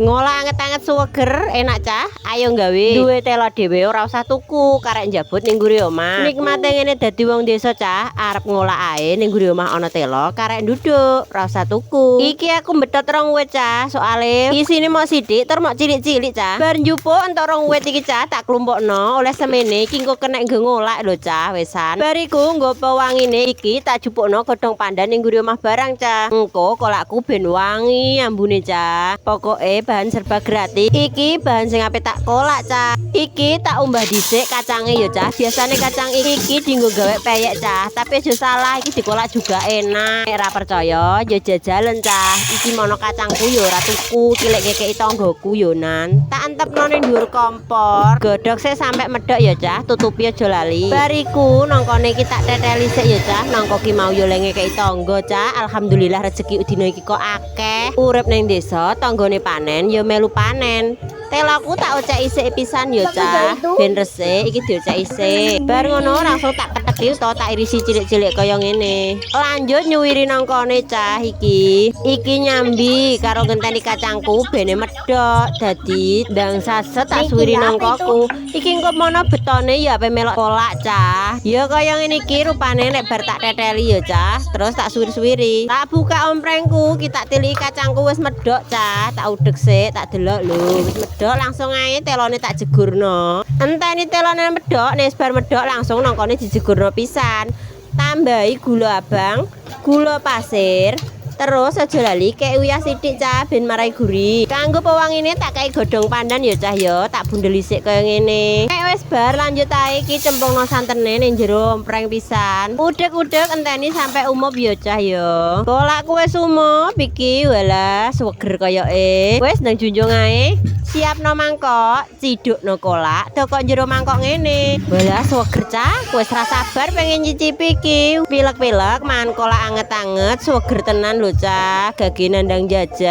Ngolah anget-anget suweger enak cah. Ayo gawe. Duwe telo dhewe ora usah tuku, karek njabut ning guri omah. Nikmate ngene dadi wong desa cah, arep ngolah ae ning guri omah ana telo, karek nduduk, ora usah tuku. Iki aku mbetot rong wit cah, soale isine mok sithik tur mok cilik-cilik cah. Bar njupuk entuk rong wit iki cah tak klumpukno oleh semene iki engko kena nggo ngolak lho cah wesan. Bariku nggo pewangine iki tak jupukno godhong pandan ning guri omah barang cah. Engko kolakku ben wangi ambune cah. Pokoke bahan serba gratis. Iki bahan sing ape tak kolak cah. Iki tak umbah dhisik kacange ya cah. Biasane kacang iki dienggo gawe peyek cah, tapi aja salah iki dikolak juga enak. Nek ora percaya ya jajalan cah. Iki mono kacangku ya ora tuku, cilik kekeki tanggoku yo nan. Tak antepno ning dhuwur kompor. Godhog sik sampe medhok ya cah, tutupi aja lali. Bariku nangkone iki tak teteli sik ya cah. Nangko ki mau yo ngekeki tangga cah. Alhamdulillah rezeki dina iki kok akeh. Urip ning desa tanggane panen ya melu panen. Telaku tak ocek isik pisan ya cah. Ben resik iki diocek isik. Bar ngono langsung tak keteki to tak irisi cilik-cilik kaya ngene. Lanjut nyuwiri nangkone cah iki. Iki nyambi karo ngenteni kacangku bene medhok. Dadi ndang saset tak suwiri nangkoku. Iki engko mono betone ya ape melok kolak cah. Ya kaya ngene iki rupane nek bar tak teteli ya cah. Terus tak suwir-suwiri. Tak buka omprengku, kita tiliki kacangku wis medhok cah. Tak udek sik, tak delok lho wis medhok langsung ae telone tak jegurno. Enteni telone medhok, nek bar medhok langsung nangkone dijegurno pisan. Tambahi gula abang, gula pasir. Terus aja lali kek uyah sithik cah ben marai gurih. Kanggo pewangine tak kei godhong pandan ya cah ya, tak bundel dhisik kaya ngene. Nek wis bar lanjut ae iki cempungno santene ning jero ompreng pisan. Udek-udek enteni sampai umup ya cah ya. Kolakku wis umup iki, walah suweger koyoke. Wis ndang junjung ae. Siapno mangkok, cidukno kolak, toko jero mangkok ngene. Walah suweger cah, wis ra sabar pengen nyicipi iki. Pilek-pilek mangan kolak anget-anget, suweger tenan lho cah, gage nandang jajan.